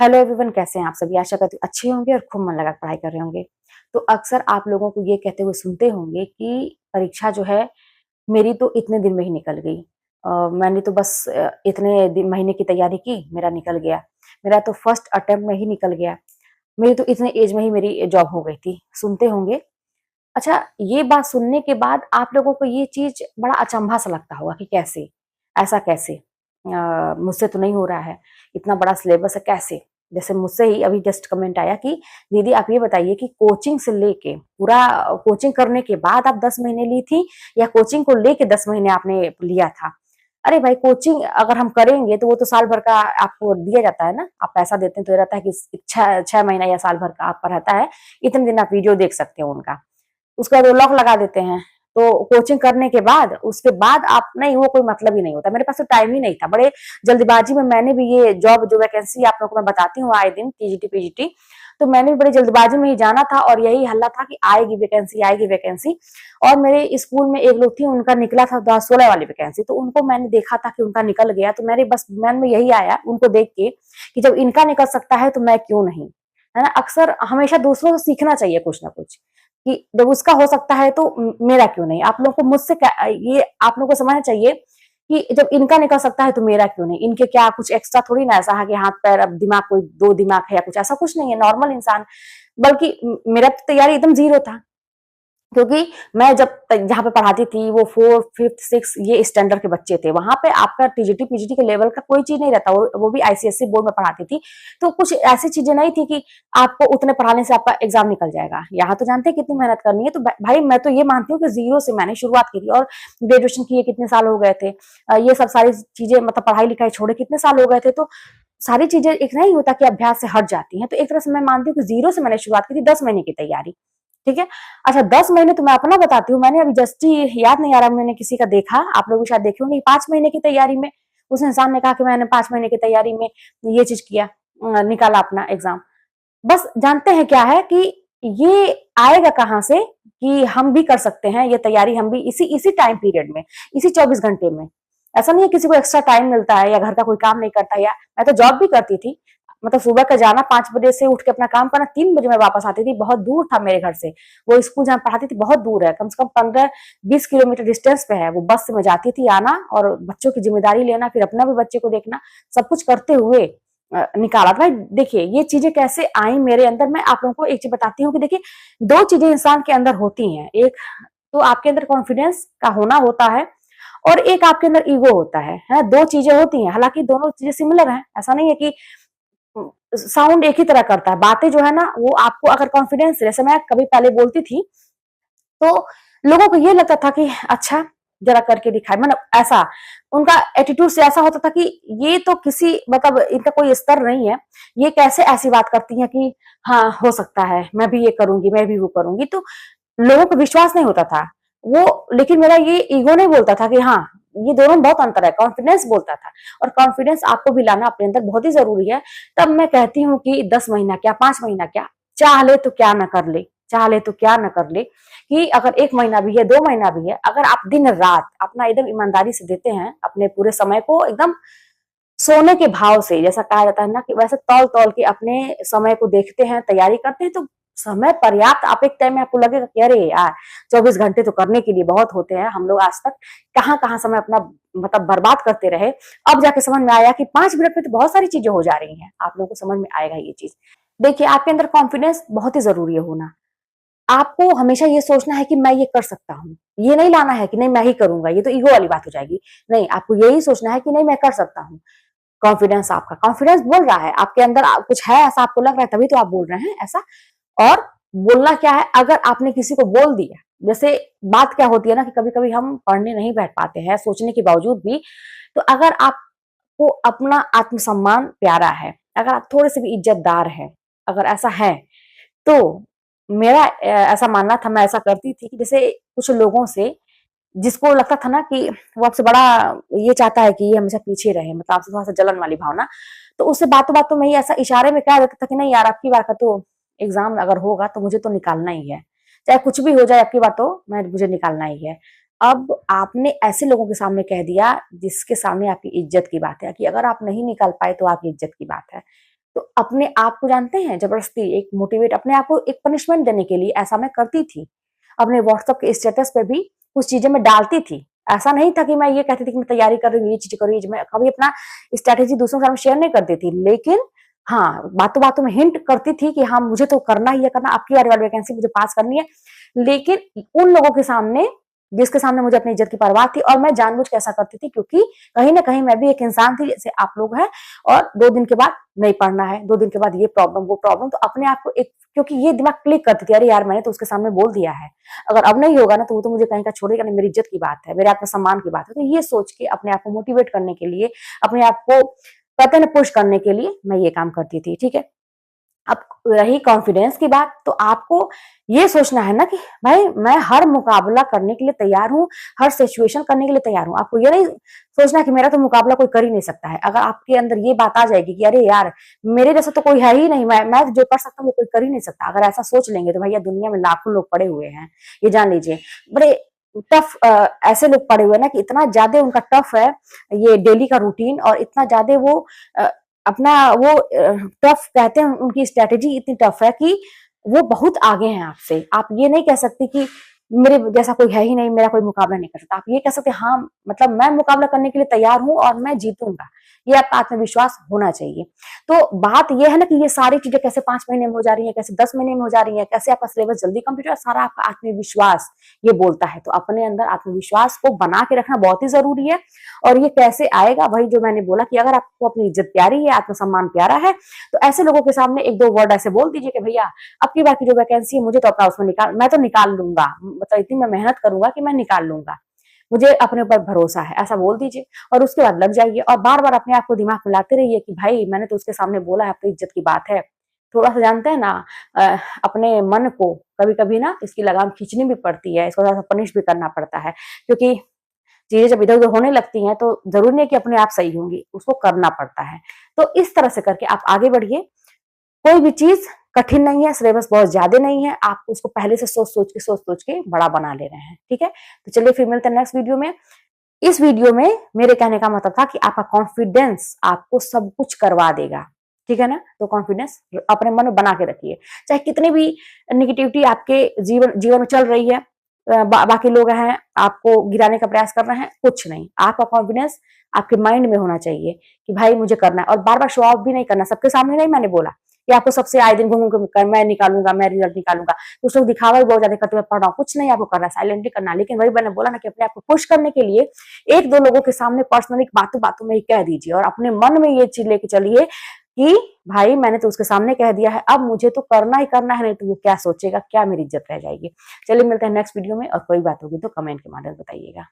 Hello everyone, कैसे हैं आप सभी। आशा करती हूँ अच्छे होंगे और खूब मन लगा पढ़ाई कर रहे होंगे। तो अक्सर आप लोगों को ये कहते हुए सुनते होंगे कि परीक्षा जो है मेरी तो इतने दिन में ही निकल गई। मैंने तो बस इतने दिन महीने की तैयारी की, मेरा निकल गया। मेरा तो फर्स्ट अटेम्प्ट में ही निकल गया। मेरी तो इतने एज में ही मेरी जॉब हो गई थी, सुनते होंगे। अच्छा, ये बात सुनने के बाद आप लोगों को ये चीज बड़ा अचंभा सा लगता होगा कि कैसे, ऐसा कैसे, मुझसे तो नहीं हो रहा है, इतना बड़ा सिलेबस है, कैसे। जैसे मुझसे ही अभी जस्ट कमेंट आया कि दीदी आप ये बताइए कि कोचिंग से लेके पूरा, कोचिंग करने के बाद आप 10 महीने ली थी या कोचिंग को लेके 10 महीने आपने लिया था। अरे भाई, कोचिंग अगर हम करेंगे तो वो तो साल भर का आपको दिया जाता है ना, आप पैसा देते हैं तो ये रहता है कि 6 महीना या साल भर का आपका रहता है, इतने दिन आप वीडियो देख सकते हो उनका। उसके बाद वो लॉक लगा देते हैं। तो कोचिंग करने के बाद उसके बाद आप नहीं, वो कोई मतलब ही नहीं होता। मेरे पास तो टाइम ही नहीं था, बड़े जल्दबाजी में मैंने भी ये जॉब जो वैकेंसी आप लोगों को मैं बताती हूँ आए दिन, टीजीटी पीजीटी, तो मैंने भी बड़ी जल्दबाजी में ही जाना था और यही हल्ला था कि आएगी वैकेंसी, आएगी वैकेंसी। और मेरे स्कूल में एक लोग थी, उनका निकला था 2016 वाली वैकेंसी, तो उनको मैंने देखा था कि उनका निकल गया, तो मेरे बस मन में यही आया उनको देख के कि जब इनका निकल सकता है तो मैं क्यों नहीं, है ना। अक्सर हमेशा दूसरों से सीखना चाहिए कुछ ना कुछ, कि जब उसका हो सकता है तो मेरा क्यों नहीं। आप लोगों को मुझसे क्या, ये आप लोगों को समझना चाहिए कि जब इनका निकल सकता है तो मेरा क्यों नहीं। इनके क्या कुछ एक्स्ट्रा थोड़ी ना ऐसा है कि हाथ पैर, अब दिमाग कोई दो दिमाग है या कुछ ऐसा कुछ नहीं है, नॉर्मल इंसान। बल्कि मेरा तो तैयारी एकदम जीरो था, क्योंकि मैं जब जहाँ पे पढ़ाती थी वो 4th 5th 6th ये स्टैंडर्ड के बच्चे थे। वहां पे आपका टीजीटी पीजीटी के लेवल का कोई चीज नहीं रहता, वो भी आईसीएसई बोर्ड में पढ़ाती थी। तो कुछ ऐसी चीजें नहीं थी कि आपको उतने पढ़ाने से आपका एग्जाम निकल जाएगा। यहाँ तो जानते हैं कितनी मेहनत करनी है। तो भाई मैं तो ये मानती हूँ कि जीरो से मैंने शुरुआत की थी, और ग्रेजुएशन किए कितने साल हो गए थे, ये सब सारी चीजें, मतलब पढ़ाई लिखाई छोड़े कितने साल हो गए थे। तो सारी चीजें एक नहीं होता कि अभ्यास से हट जाती हैं। तो एक तरह से मैं मानती हूँ कि जीरो से मैंने शुरुआत की थी, 10 महीने की तैयारी। ठीक है। अच्छा, 10 महीने तो मैं अपना बताती हूँ। मैंने अभी जस्ट ही, याद नहीं आ रहा, मैंने किसी का देखा, आप लोग भी शायद देखे होंगे, 5 महीने की तैयारी में उस इंसान ने कहा कि मैंने 5 महीने की तैयारी में ये चीज किया, निकाला अपना एग्जाम। बस जानते हैं क्या है कि ये आएगा कहाँ से कि हम भी कर सकते हैं ये तैयारी, हम भी इसी इसी टाइम पीरियड में, इसी 24 घंटे में। ऐसा नहीं है किसी को एक्स्ट्रा टाइम मिलता है या घर का कोई काम नहीं करता है। या मैं तो जॉब भी करती थी, मतलब सुबह का जाना 5 बजे से उठ के अपना काम करना, 3 बजे मैं वापस आती थी। बहुत दूर था मेरे घर से वो स्कूल जहाँ पढ़ाती थी, बहुत दूर है, कम से कम 15-20 किलोमीटर डिस्टेंस पे है वो। बस से मैं जाती थी, आना और बच्चों की जिम्मेदारी लेना, फिर अपना भी बच्चे को देखना, सब कुछ करते हुए निकाला था। देखिए ये चीजें कैसे आई मेरे अंदर, मैं आप लोगों को एक चीज बताती हूँ कि देखिए, दो चीजें इंसान के अंदर होती हैं। एक तो आपके अंदर कॉन्फिडेंस का होना होता है, और एक आपके अंदर ईगो होता है। दो चीजें होती हैं, हालांकि दोनों चीजें सिमिलर हैं। ऐसा नहीं है कि साउंड एक ही तरह करता है, बातें जो है ना वो आपको अगर कॉन्फिडेंस, जैसे मैं कभी पहले बोलती थी तो लोगों को ये लगता था कि अच्छा जरा करके दिखाए, मतलब ऐसा उनका एटीट्यूड से ऐसा होता था कि ये तो किसी, मतलब इनका कोई स्तर नहीं है, ये कैसे ऐसी बात करती है कि हाँ हो सकता है मैं भी ये करूंगी, मैं भी वो करूंगी। तो लोगों को विश्वास नहीं होता था वो। लेकिन मेरा ये ईगो नहीं बोलता था कि हाँ, ये दोनों में बहुत अंतर है, कॉन्फिडेंस बोलता था। और कॉन्फिडेंस आपको भी लाना अपने अंदर बहुत ही जरूरी है। तब मैं कहती हूँ कि 10 महीना क्या, 5 महीना क्या, चाह ले तो क्या न कर ले, चाह ले तो क्या न कर ले, कि अगर 1 महीना भी है, 2 महीना भी है, अगर आप दिन रात अपना एकदम ईमानदारी से देते हैं, अपने पूरे समय को एकदम सोने के भाव से, जैसा कहा जाता है ना कि वैसे तौल तौल के अपने समय को देखते हैं, तैयारी करते हैं, तो समय पर्याप्त। आप एक टाइम में आपको लगेगा कि अरे यार 24 घंटे तो करने के लिए बहुत होते हैं, हम लोग आज तक कहाँ कहाँ समय अपना मतलब बर्बाद करते रहे। अब जाके समझ में आया कि 5 मिनट में तो बहुत सारी चीजें हो जा रही हैं। आप लोगों को समझ में आएगा ये चीज। देखिए आपके अंदर कॉन्फिडेंस बहुत ही जरूरी है होना। आपको हमेशा ये सोचना है कि मैं ये कर सकता हूँ, ये नहीं लाना है कि नहीं मैं ही करूंगा, ये तो ईगो वाली बात हो जाएगी। नहीं, आपको यही सोचना है कि नहीं मैं कर सकता हूँ। कॉन्फिडेंस, आपका कॉन्फिडेंस बोल रहा है आपके अंदर, कुछ है ऐसा आपको लग रहा है, तभी तो आप बोल रहे हैं ऐसा। और बोलना क्या है, अगर आपने किसी को बोल दिया, जैसे बात क्या होती है ना कि कभी कभी हम पढ़ने नहीं बैठ पाते हैं सोचने के बावजूद भी। तो अगर आपको अपना आत्मसम्मान प्यारा है, अगर आप थोड़े से भी इज्जतदार है, अगर ऐसा है, तो मेरा ऐसा मानना था, मैं ऐसा करती थी कि जैसे कुछ लोगों से जिसको लगता था ना कि वो आपसे बड़ा ये चाहता है कि ये हमेशा पीछे रहे, मतलब आपसे थोड़ा सा जलन वाली भावना, तो उससे बातों बातों में ही ऐसा इशारे में कह देता था कि नहीं यार, आपकी बार का तो एग्जाम अगर होगा तो मुझे तो निकालना ही है, चाहे कुछ भी हो जाए, आपकी बात तो मैं मुझे निकालना ही है। अब आपने ऐसे लोगों के सामने कह दिया जिसके सामने आपकी इज्जत की बात है, कि अगर आप नहीं निकाल पाए तो आपकी इज्जत की बात है। तो अपने आप को जानते हैं जबरदस्ती एक मोटिवेट अपने आप को एक पनिशमेंट देने के लिए ऐसा मैं करती थी। अपने व्हाट्सएप के स्टेटस पे भी कुछ चीजें मैं डालती थी। ऐसा नहीं था कि मैं ये कहती थी कि मैं तैयारी कर रही हूँ, ये चीज कर रही हूँ। मैं कभी अपना स्ट्रैटेजी दूसरों के सामने शेयर नहीं करती थी, लेकिन हाँ, बातों बातों में हिंट करती थी कि हाँ, मुझे तो करना ही है, करना आपकी बारी वाली वैकेंसी मुझे पास करनी है। लेकिन उन लोगों के सामने जिसके सामने मुझे अपनी इज्जत की परवाह थी, और मैं जानबूझ के ऐसा करती थी क्योंकि कहीं ना कहीं मैं भी एक इंसान थी जैसे आप लोग हैं, और 2 दिन के बाद नहीं पढ़ना है, 2 दिन के बाद ये प्रॉब्लम वो प्रॉब्लम, तो अपने आप को एक, क्योंकि ये दिमाग क्लिक करती थी, अरे यार मैंने तो उसके सामने बोल दिया है, अगर अब नहीं होगा ना तो वो तो मुझे कहीं का छोड़ेगा नहीं, मेरी इज्जत की बात है, मेरे आत्मसम्मान की बात है। तो ये सोच के अपने आप को मोटिवेट करने के लिए, अपने आप को कहते हैं ना पुश करने के लिए मैं ये काम करती थी, ठीक है। अब रही कॉन्फिडेंस की बात, तो आपको ये सोचना है ना कि भाई मैं हर मुकाबला करने के लिए तैयार हूँ, हर सिचुएशन करने के लिए तैयार हूँ। आपको ये नहीं सोचना कि मेरा तो मुकाबला कोई कर ही नहीं सकता है। अगर आपके अंदर ये बात आ जाएगी कि अरे यार मेरे जैसा तो कोई है ही नहीं, मैं जो कर सकता हूँ वो कोई कर ही नहीं सकता, अगर ऐसा सोच लेंगे तो भैया दुनिया में लाखों लोग पड़े हुए हैं, ये जान लीजिए। बड़े टफ ऐसे लोग पड़े हुए हैं ना कि इतना ज्यादा उनका टफ है ये डेली का रूटीन, और इतना ज्यादा वो अपना वो टफ कहते हैं, उनकी स्ट्रेटेजी इतनी टफ है कि वो बहुत आगे हैं आपसे। आप ये नहीं कह सकते कि मेरे जैसा कोई है ही नहीं, मेरा कोई मुकाबला नहीं कर सकता। आप ये कह सकते हाँ, मतलब मैं मुकाबला करने के लिए तैयार हूँ और मैं जीतूंगा। ये आपका आत्मविश्वास होना चाहिए। तो बात ये है ना कि ये सारी चीजें कैसे 5 महीने में हो जा रही है, कैसे 10 महीने में हो जा रही है, कैसे आपका सिलेबस जल्दी कंप्लीट हो, सारा आपका आत्मविश्वास ये बोलता है। तो अपने अंदर आत्मविश्वास को बना के रखना बहुत ही जरूरी है। और ये कैसे आएगा, वही जो मैंने बोला कि अगर आपको अपनी इज्जत प्यारी है, आत्मसम्मान प्यारा है, तो ऐसे लोगों के सामने 1-2 वर्ड ऐसे बोल दीजिए कि भैया अब की बार की जो वैकेंसी है मुझे तो अपना उसमें मैं तो निकाल लूंगा, मतलब इतनी मैं मेहनत करूंगा कि मैं निकाल लूंगा, मुझे अपने ऊपर भरोसा है, ऐसा बोल दीजिए। और उसके बाद लग जाइए, और बार बार अपने आप को दिमाग में लाते रहिए कि भाई मैंने तो उसके सामने बोला है, अपनी इज्जत की बात है। थोड़ा सा जानते हैं ना, अपने मन को कभी कभी ना इसकी लगाम खींचनी भी पड़ती है, इसको थोड़ा सा पनिश भी करना पड़ता है, क्योंकि चीजें जब इधर उधर होने लगती हैं तो जरूरी नहीं कि अपने आप सही होंगी, उसको करना पड़ता है। तो इस तरह से करके आप आगे बढ़िए। कोई भी चीज कठिन नहीं है, सिलेबस बहुत ज्यादा नहीं है, आप उसको पहले से सोच सोच के बड़ा बना ले रहे हैं, ठीक है। तो चलिए फिर मिलते हैं नेक्स्ट वीडियो में। इस वीडियो में मेरे कहने का मतलब था कि आपका कॉन्फिडेंस आपको सब कुछ करवा देगा, ठीक है ना। तो कॉन्फिडेंस अपने मन में बना के रखिए, चाहे कितनी भी निगेटिविटी आपके जीवन जीवन में चल रही है, बाकी लोग हैं आपको गिराने का प्रयास कर रहे हैं, कुछ नहीं। आपका कॉन्फिडेंस आपके माइंड में होना चाहिए कि भाई मुझे करना है, और बार बार शो ऑफ भी नहीं करना, सबके सामने नहीं। मैंने बोला कि आपको सबसे आए दिन घूम घूम कर मैं निकालूंगा, मैं रिजल्ट निकालूंगा, कुछ लोग दिखावा भी बहुत ज्यादा करते हुए पढ़ रहा हूँ, कुछ नहीं आपको करना, साइलेंटली करना। लेकिन वही मैंने बोला ना कि अपने आपको पुश करने के लिए 1-2 लोगों के सामने पर्सनली बातों बातों में ही कह दीजिए, और अपने मन में ये चीज लेके चलिए कि भाई मैंने तो उसके सामने कह दिया है, अब मुझे तो करना ही करना है, नहीं तो वो क्या सोचेगा, क्या मेरी इज्जत रह जाएगी। चलिए मिलते हैं नेक्स्ट वीडियो में, और कोई बात होगी तो कमेंट के माध्यम से बताइएगा।